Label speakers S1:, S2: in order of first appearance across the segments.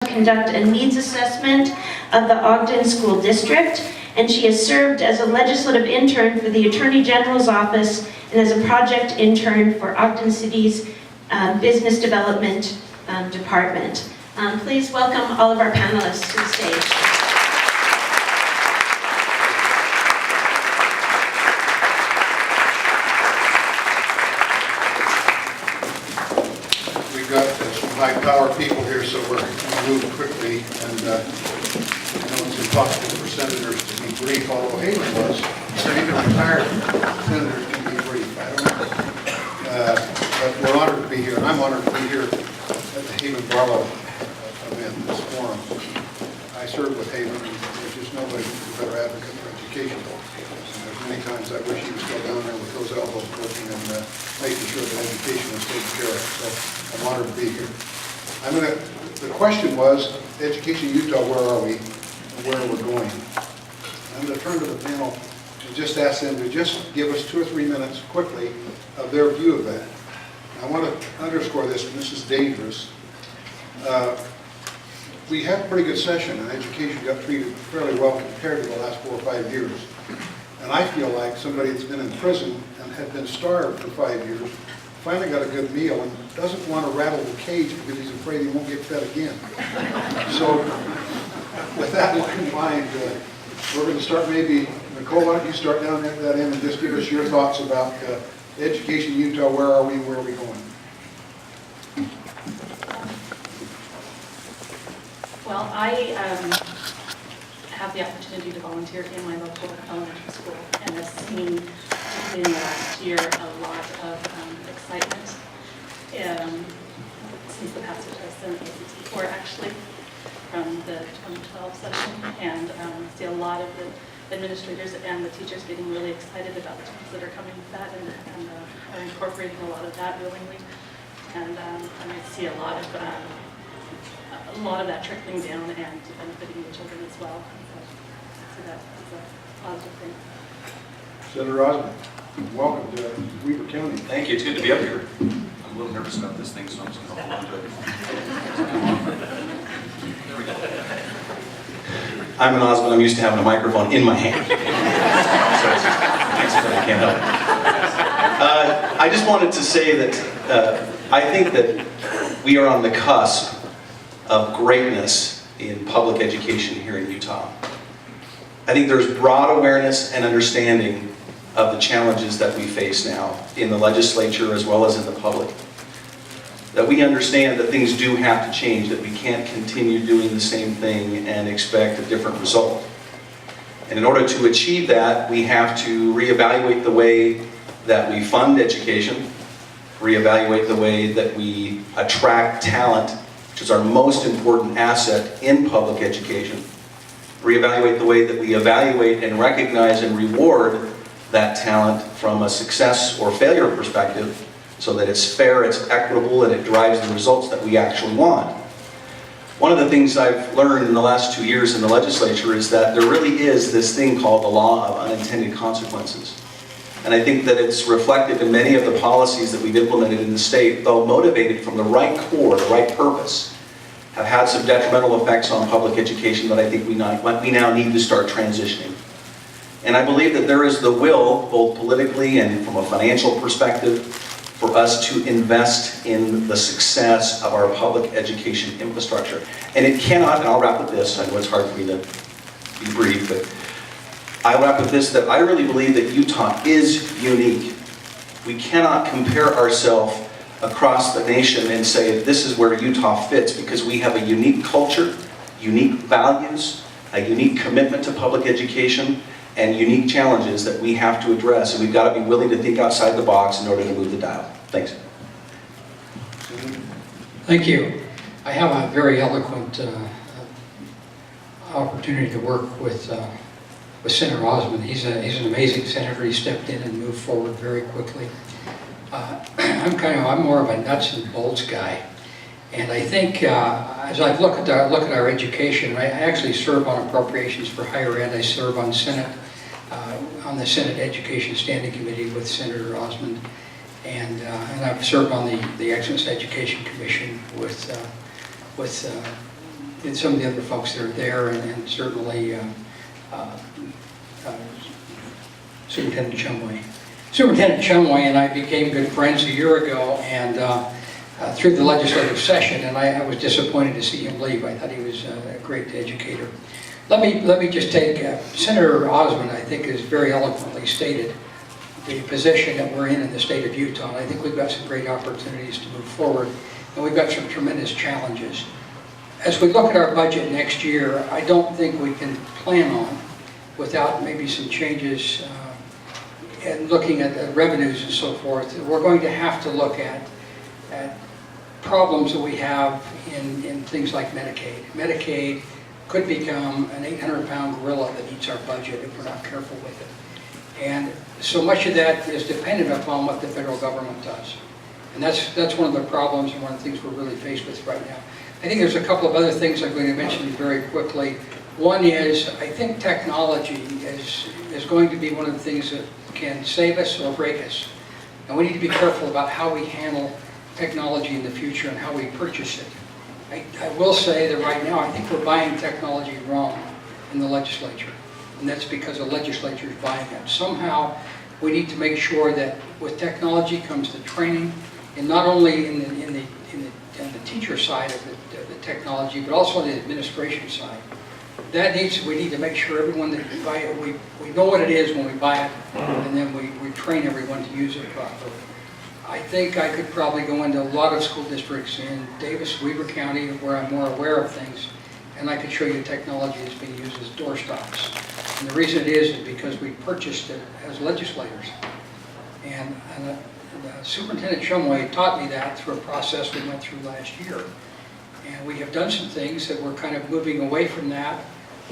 S1: conduct a needs assessment of the Ogden School District, and she has served as a legislative intern for the Attorney General's Office and as a project intern for Ogden City's Business Development Department. Please welcome all of our panelists to the stage.
S2: We've got some high-power people here, so we're going to move quickly. And I know it's impossible for senators to be brief, although Haven was. So even retired senators can be brief. I don't know. But we're honored to be here, and I'm honored to be here at the Haven Barlow event, this forum. I served with Haven, and there's just nobody who's a better advocate for education. And there's many times I wish he was still down there with those elbows working and making sure that education was taken care of. So I'm honored to be here. The question was, Education Utah, where are we and where we're going? I'm going to turn to the panel and just ask them to just give us 2 or 3 minutes quickly of their view of that. I want to underscore this, and this is dangerous. We had a pretty good session, and education got treated fairly well compared to the last 4 or 5 years. And I feel like somebody that's been in prison and had been starved for 5 years finally got a good meal and doesn't want to rattle the cage because he's afraid he won't get fed again. So with that in mind, we're going to start maybe, Nicole, why don't you start down at that end and just give us your thoughts about Education Utah, where are we going?
S3: Well, I have the opportunity to volunteer in my local elementary school and have seen, particularly in the last year, a lot of excitement since the passage of Senate ACT 4, actually, from the 2012 session, and see a lot of the administrators and the teachers getting really excited about the tools that are coming with that and are incorporating a lot of that willingly. And I see a lot of that trickling down and benefiting the children as well. So that is a positive thing.
S2: Senator Osmond, welcome to Weber County.
S4: Thank you. It's good to be up here. I'm a little nervous about this thing, so I'm just going to hold on to it. There we go. I'm an Osmond. I'm used to having a microphone in my hand. So I can't help it. I just wanted to say that I think that we are on the cusp of greatness in public education here in Utah. I think there's broad awareness and understanding of the challenges that we face now in the legislature as well as in the public. That we understand that things do have to change, that we can't continue doing the same thing and expect a different result. And in order to achieve that, we have to reevaluate the way that we fund education, reevaluate the way that we attract talent, which is our most important asset in public education, reevaluate the way that we evaluate and recognize and reward that talent from a success or failure perspective so that it's fair, it's equitable, and it drives the results that we actually want. One of the things I've learned in the last 2 years in the legislature is that there really is this thing called the law of unintended consequences. And I think that it's reflected in many of the policies that we've implemented in the state, though motivated from the right core, the right purpose, have had some detrimental effects on public education that I think we now need to start transitioning. And I believe that there is the will, both politically and from a financial perspective, for us to invest in the success of our public education infrastructure. And it cannot, and I'll wrap with this, I know it's hard for me to be brief, but I'll wrap with this, that I really believe that Utah is unique. We cannot compare ourselves across the nation and say this is where Utah fits, because we have a unique culture, unique values, a unique commitment to public education, and unique challenges that we have to address, and we've got to be willing to think outside the box in order to move the dial. Thanks.
S5: Thank you. I have a very eloquent opportunity to work with Senator Osmond. He's an amazing senator. He stepped in and moved forward very quickly. I'm more of a nuts and bolts guy, and I think as I look at our education, I actually serve on appropriations for higher ed. I serve on the Senate Education Standing Committee with Senator Osmond, and I've served on the Excellence Education Commission with and some of the other folks that are there, and certainly Superintendent Chumway. Superintendent Chumway and I became good friends a year ago, and through the legislative session, and I was disappointed to see him leave. I thought he was a great educator. Let me just take, Senator Osmond, I think, has very eloquently stated the position that we're in the state of Utah. And I think we've got some great opportunities to move forward, and we've got some tremendous challenges. As we look at our budget next year, I don't think we can plan on, without maybe some changes and looking at the revenues and so forth, we're going to have to look at problems that we have in things like Medicaid. Medicaid could become an 800-pound gorilla that eats our budget if we're not careful with it. And so much of that is dependent upon what the federal government does. And that's one of the problems and one of the things we're really faced with right now. I think there's a couple of other things I'm going to mention very quickly. One is, I think technology is going to be one of the things that can save us or break us. And we need to be careful about how we handle technology in the future and how we purchase it. I will say that right now, I think we're buying technology wrong in the legislature. And that's because the legislature is buying it. Somehow, we need to make sure that with technology comes the training, and not only in the teacher side of the technology, but also on the administration side. We need to make sure everyone that we buy it, we know what it is when we buy it, and then we train everyone to use it properly. I think I could probably go into a lot of school districts in Davis, Weber County, where I'm more aware of things, and I could show you technology that's being used as doorstops. And the reason it is because we purchased it as legislators. And Superintendent Chumway taught me that through a process we went through last year. And we have done some things that we're kind of moving away from that,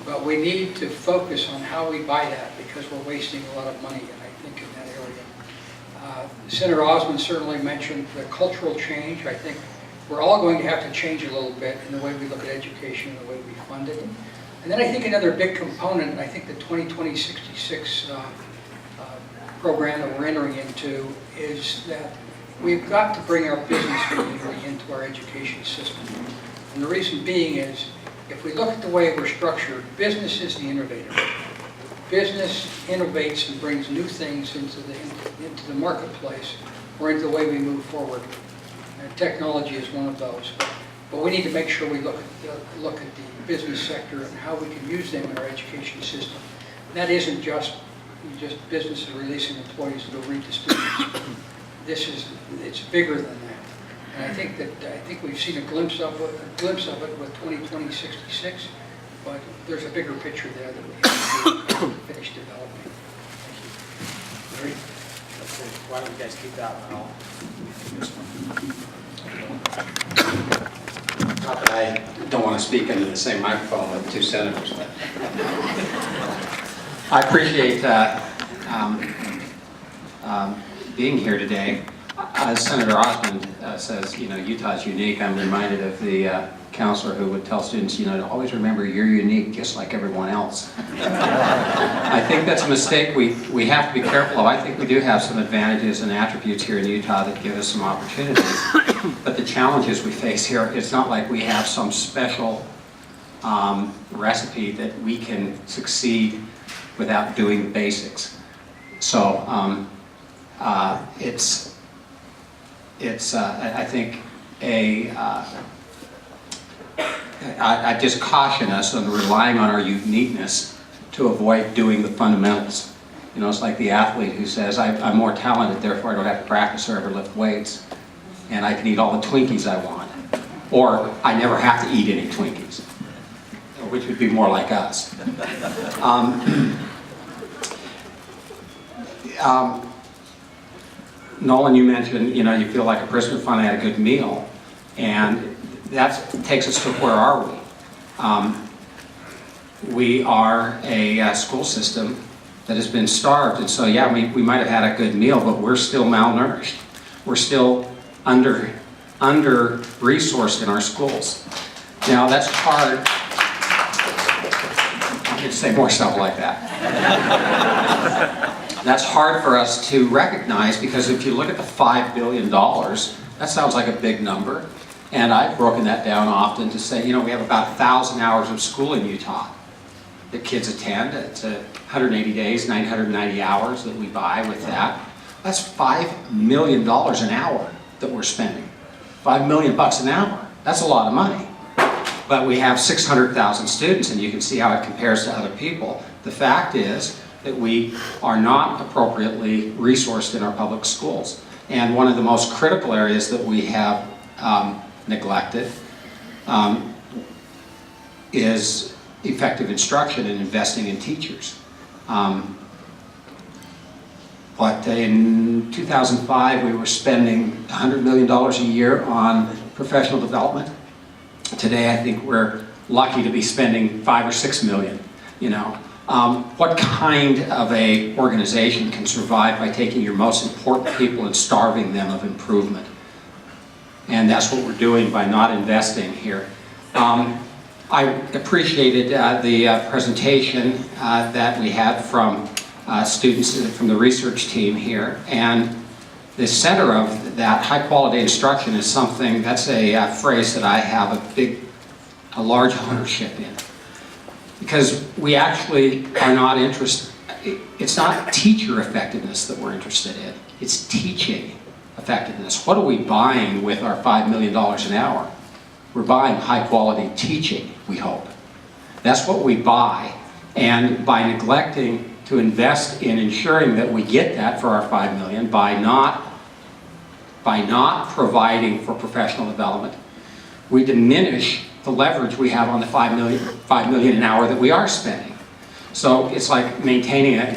S5: but we need to focus on how we buy that because we're wasting a lot of money, I think, in that area. Senator Osmond certainly mentioned the cultural change. I think we're all going to have to change a little bit in the way we look at education and the way we fund it. And then I think another big component, I think the 2020-66 program that we're entering into is that we've got to bring our business community into our education system. And the reason being is, if we look at the way we're structured, business is the innovator. Business innovates and brings new things into the marketplace or into the way we move forward. And technology is one of those. But we need to make sure we look at the business sector and how we can use them in our education system. And that isn't just businesses releasing employees to go read to students. It's bigger than that. And I think we've seen a glimpse of it with 2020-66, but there's a bigger picture there that we have to finish developing. Thank you.
S6: Why don't you guys keep that one all? Not that I don't want to speak into the same microphone with two senators, but I appreciate being here today. As Senator Osmond says, Utah's unique. I'm reminded of the counselor who would tell students, to always remember you're unique just like everyone else. I think that's a mistake we have to be careful of. I think we do have some advantages and attributes here in Utah that give us some opportunities. But the challenges we face here, it's not like we have some special recipe that we can succeed without doing the basics. So I think I just caution us on relying on our uniqueness to avoid doing the fundamentals. It's like the athlete who says, I'm more talented, therefore I don't have to practice or ever lift weights, and I can eat all the Twinkies I want. Or I never have to eat any Twinkies, which would be more like us. Nolan, you mentioned, you feel like a person who finally had a good meal, and that takes us to where are we? We are a school system that has been starved, and so yeah, we might have had a good meal, but we're still malnourished. We're still under-resourced in our schools. Now that's hard. I could say more stuff like that. That's hard for us to recognize because if you look at the $5 billion, that sounds like a big number. And I've broken that down often to say, you know, we have about 1,000 hours of school in Utah that kids attend. It's 180 days, 990 hours that we buy with that. That's $5 million an hour that we're spending. $5 million an hour. That's a lot of money. But we have 600,000 students, and you can see how it compares to other people. The fact is that we are not appropriately resourced in our public schools. And one of the most critical areas that we have neglected is effective instruction and investing in teachers. But in 2005, we were spending $100 million a year on professional development. Today, I think we're lucky to be spending $5 or $6 million, you know. What kind of a organization can survive by taking your most important people and starving them of improvement? And that's what we're doing by not investing here. I appreciated the presentation that we had from students from the research team here. And the center of that high quality instruction is something, that's a phrase that I have a large ownership in. Because we actually are not interested, it's not teacher effectiveness that we're interested in, it's teaching effectiveness. What are we buying with our $5 million an hour? We're buying high quality teaching, we hope. That's what we buy, and by neglecting to invest in ensuring that we get that for our $5 million, by not providing for professional development, we diminish the leverage we have on the $5 million an hour that we are spending. So it's like maintaining a